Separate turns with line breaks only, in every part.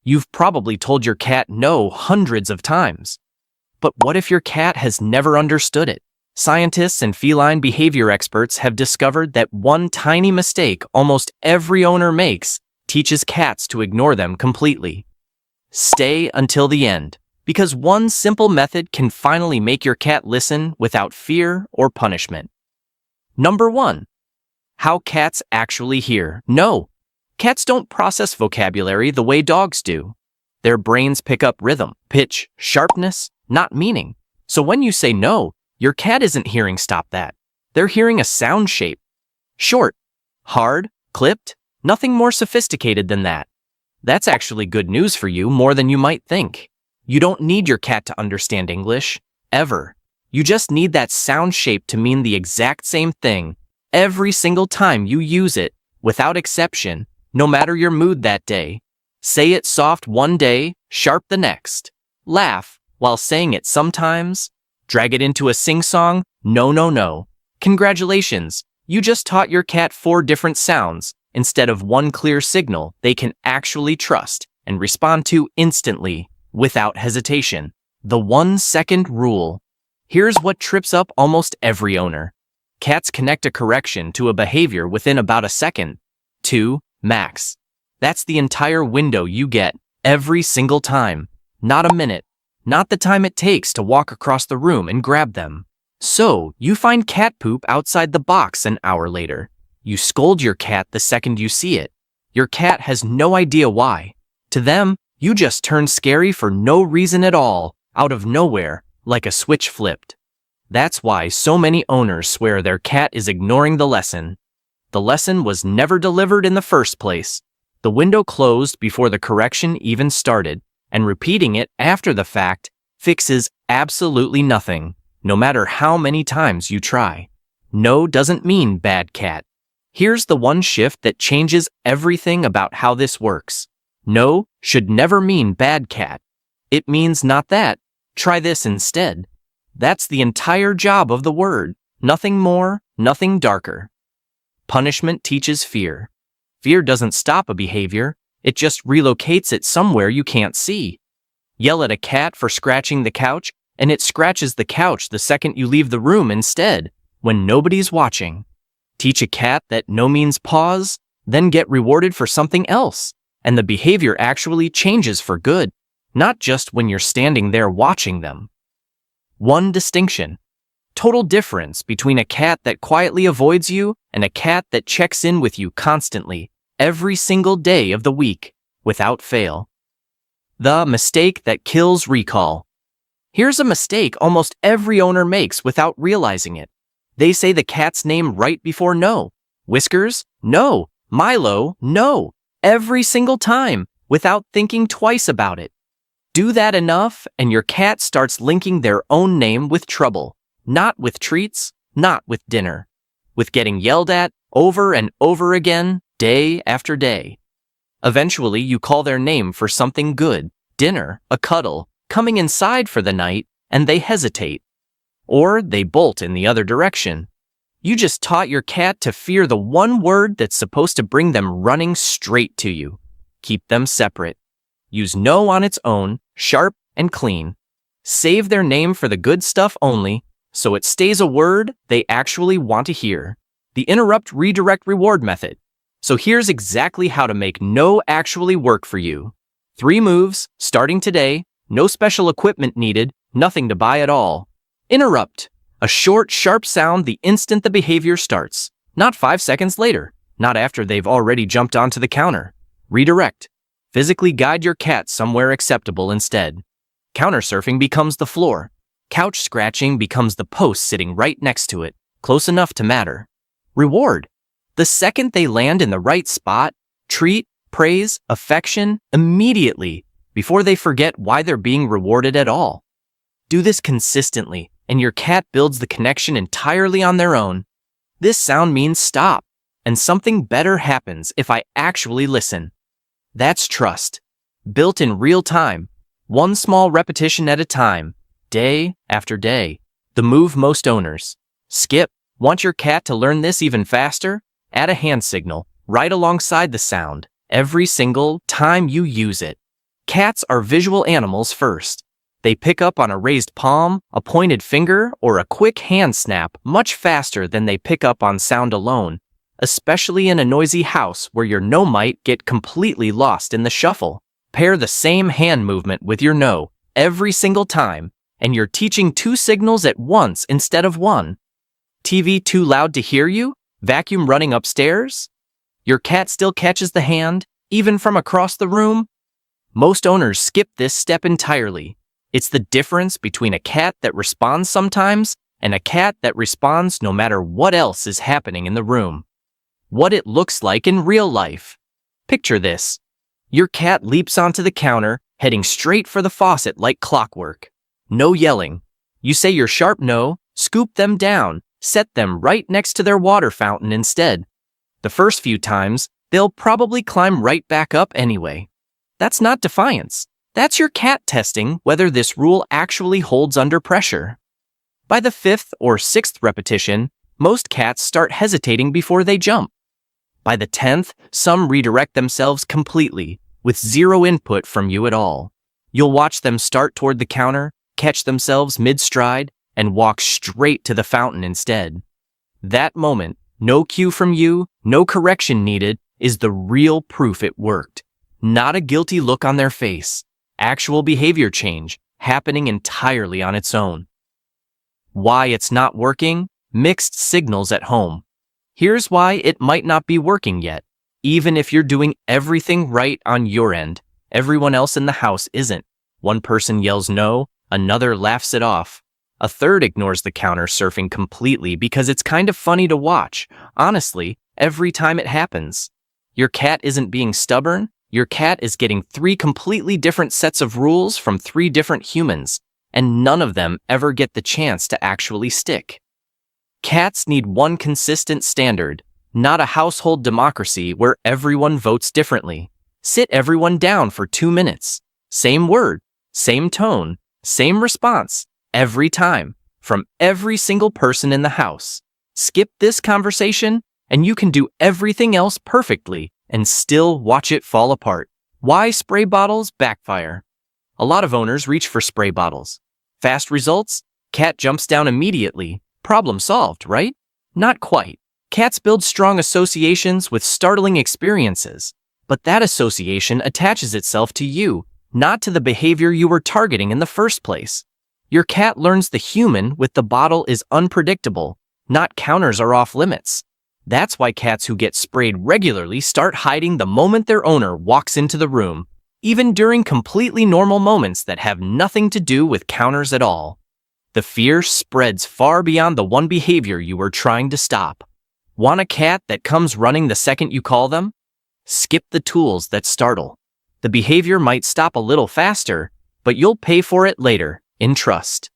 You've probably told your cat no hundreds of times. But what if your cat has never understood it? Scientists and feline behavior experts have discovered that one tiny mistake almost every owner makes teaches cats to ignore them completely. Stay until the end, because one simple method can finally make your cat listen without fear or punishment. Number 1. How cats actually hear no. Cats don't process vocabulary the way dogs do. Their brains pick up rhythm, pitch, sharpness, not meaning. So when you say no, your cat isn't hearing stop that. They're hearing a sound shape. Short, hard, clipped, nothing more sophisticated than that. That's actually good news for you, more than you might think. You don't need your cat to understand English, ever. You just need that sound shape to mean the exact same thing every single time you use it, without exception, no matter your mood that day. Say it soft one day, sharp the next. Laugh while saying it sometimes. Drag it into a sing-song, no, no, no. Congratulations, you just taught your cat 4 different sounds instead of one clear signal they can actually trust and respond to instantly, without hesitation. The 1-second rule. Here's what trips up almost every owner. Cats connect a correction to a behavior within about a second. 2, max. That's the entire window you get every single time. Not a minute. Not the time it takes to walk across the room and grab them. So, you find cat poop outside the box an hour later. You scold your cat the second you see it. Your cat has no idea why. To them, you just turned scary for no reason at all, out of nowhere, like a switch flipped. That's why so many owners swear their cat is ignoring the lesson. The lesson was never delivered in the first place. The window closed before the correction even started, and repeating it after the fact fixes absolutely nothing, no matter how many times you try. No doesn't mean bad cat. Here's the one shift that changes everything about how this works. No should never mean bad cat. It means not that. Try this instead. That's the entire job of the word. Nothing more, nothing darker. Punishment teaches fear. Fear doesn't stop a behavior, it just relocates it somewhere you can't see. Yell at a cat for scratching the couch, and it scratches the couch the second you leave the room instead, when nobody's watching. Teach a cat that no means pause, then get rewarded for something else, and the behavior actually changes for good, not just when you're standing there watching them. One distinction. Total difference between a cat that quietly avoids you and a cat that checks in with you constantly, every single day of the week, without fail. The mistake that kills recall. Here's a mistake almost every owner makes without realizing it. They say the cat's name right before no. Whiskers? No. Milo? No. Every single time, without thinking twice about it. Do that enough, and your cat starts linking their own name with trouble. Not with treats, not with dinner. With getting yelled at over and over again, day after day. Eventually, you call their name for something good, dinner, a cuddle, coming inside for the night, and they hesitate. Or they bolt in the other direction. You just taught your cat to fear the one word that's supposed to bring them running straight to you. Keep them separate. Use no on its own, sharp and clean. Save their name for the good stuff only, so it stays a word they actually want to hear. The interrupt, redirect, reward method. So here's exactly how to make no actually work for you. 3 moves, starting today, no special equipment needed, nothing to buy at all. Interrupt. A short, sharp sound the instant the behavior starts. Not 5 seconds later. Not after they've already jumped onto the counter. Redirect. Physically guide your cat somewhere acceptable instead. Counter surfing becomes the floor. Couch scratching becomes the post sitting right next to it, close enough to matter. Reward. The second they land in the right spot, treat, praise, affection immediately, before they forget why they're being rewarded at all. Do this consistently, and your cat builds the connection entirely on their own. This sound means stop, and something better happens if I actually listen. That's trust. Built in real time, one small repetition at a time, day after day. The move most owners skip. Want your cat to learn this even faster? Add a hand signal right alongside the sound every single time you use it. Cats are visual animals first. They pick up on a raised palm, a pointed finger, or a quick hand snap much faster than they pick up on sound alone, especially in a noisy house where your no might get completely lost in the shuffle. Pair the same hand movement with your no every single time, and you're teaching two signals at once instead of one. TV too loud to hear you? Vacuum running upstairs? Your cat still catches the hand, even from across the room? Most owners skip this step entirely. It's the difference between a cat that responds sometimes and a cat that responds no matter what else is happening in the room. What it looks like in real life. Picture this. Your cat leaps onto the counter, heading straight for the faucet like clockwork. No yelling. You say your sharp no, scoop them down, set them right next to their water fountain instead. The first few times, they'll probably climb right back up anyway. That's not defiance. That's your cat testing whether this rule actually holds under pressure. By the 5th or 6th repetition, most cats start hesitating before they jump. By the 10th, some redirect themselves completely, with zero input from you at all. You'll watch them start toward the counter, catch themselves mid-stride, and walk straight to the fountain instead. That moment, no cue from you, no correction needed, is the real proof it worked. Not a guilty look on their face. Actual behavior change, happening entirely on its own. Why it's not working? Mixed signals at home. Here's why it might not be working yet. Even if you're doing everything right on your end, everyone else in the house isn't. One person yells no, another laughs it off. A third ignores the counter surfing completely because it's kind of funny to watch, honestly, every time it happens. Your cat isn't being stubborn. Your cat is getting 3 completely different sets of rules from 3 different humans, and none of them ever get the chance to actually stick. Cats need one consistent standard, not a household democracy where everyone votes differently. Sit everyone down for 2 minutes. Same word, same tone, same response, every time, from every single person in the house. Skip this conversation, and you can do everything else perfectly and still watch it fall apart. Why spray bottles backfire? A lot of owners reach for spray bottles. Fast results? Cat jumps down immediately. Problem solved, right? Not quite. Cats build strong associations with startling experiences, but that association attaches itself to you, not to the behavior you were targeting in the first place. Your cat learns the human with the bottle is unpredictable, not counters are off limits. That's why cats who get sprayed regularly start hiding the moment their owner walks into the room, even during completely normal moments that have nothing to do with counters at all. The fear spreads far beyond the one behavior you were trying to stop. Want a cat that comes running the second you call them? Skip the tools that startle. The behavior might stop a little faster, but you'll pay for it later, in trust.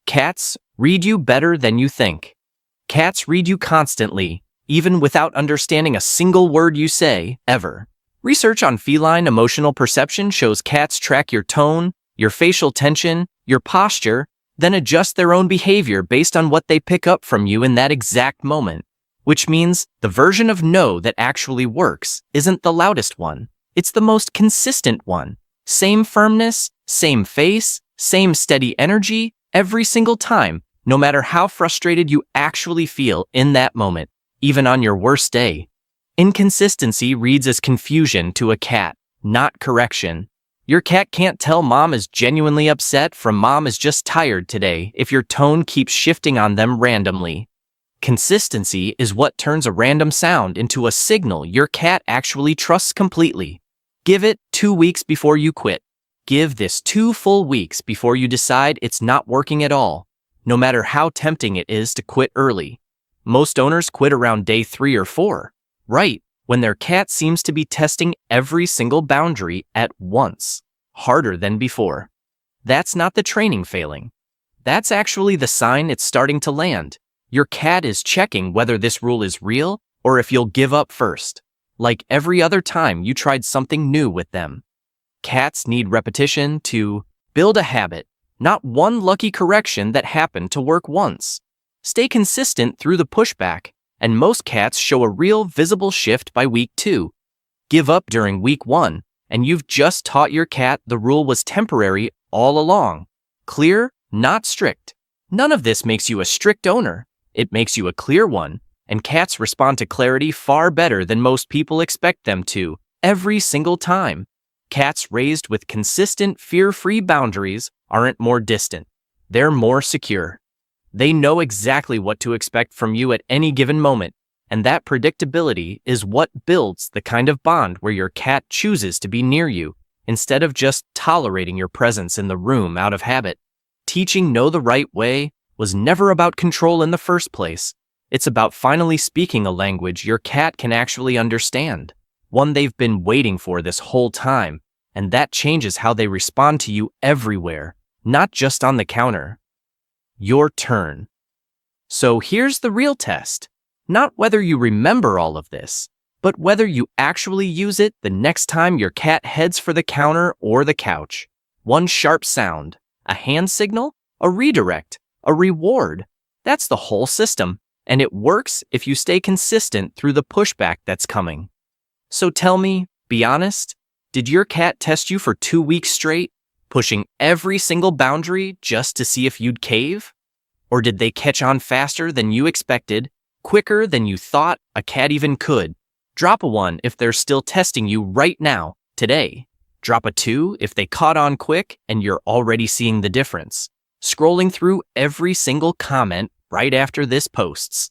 Cats read you better than you think. Cats read you constantly, even without understanding a single word you say, ever. Research on feline emotional perception shows cats track your tone, your facial tension, your posture, then adjust their own behavior based on what they pick up from you in that exact moment. Which means the version of no that actually works isn't the loudest one. It's the most consistent one. Same firmness, same face, same steady energy, every single time, no matter how frustrated you actually feel in that moment, even on your worst day. Inconsistency reads as confusion to a cat, not correction. Your cat can't tell mom is genuinely upset from mom is just tired today if your tone keeps shifting on them randomly. Consistency is what turns a random sound into a signal your cat actually trusts completely. Give it 2 weeks before you quit. Give this 2 full weeks before you decide it's not working at all, no matter how tempting it is to quit early. Most owners quit around day 3 or 4, right when their cat seems to be testing every single boundary at once, harder than before. That's not the training failing. That's actually the sign it's starting to land. Your cat is checking whether this rule is real or if you'll give up first, like every other time you tried something new with them. Cats need repetition to build a habit, not one lucky correction that happened to work once. Stay consistent through the pushback, and most cats show a real visible shift by week 2. Give up during week 1, and you've just taught your cat the rule was temporary all along. Clear, not strict. None of this makes you a strict owner. It makes you a clear one, and cats respond to clarity far better than most people expect them to, every single time. Cats raised with consistent, fear-free boundaries aren't more distant. They're more secure. They know exactly what to expect from you at any given moment, and that predictability is what builds the kind of bond where your cat chooses to be near you, instead of just tolerating your presence in the room out of habit. Teaching no the right way was never about control in the first place. It's about finally speaking a language your cat can actually understand, one they've been waiting for this whole time, and that changes how they respond to you everywhere, not just on the counter. Your turn. So here's the real test. Not whether you remember all of this, but whether you actually use it the next time your cat heads for the counter or the couch. One sharp sound, a hand signal, a redirect, a reward. That's the whole system, and it works if you stay consistent through the pushback that's coming. So tell me, be honest, did your cat test you for 2 weeks straight, pushing every single boundary just to see if you'd cave? Or did they catch on faster than you expected, quicker than you thought a cat even could? Drop a 1 if they're still testing you right now, today. Drop a 2 if they caught on quick and you're already seeing the difference. Scrolling through every single comment right after this posts.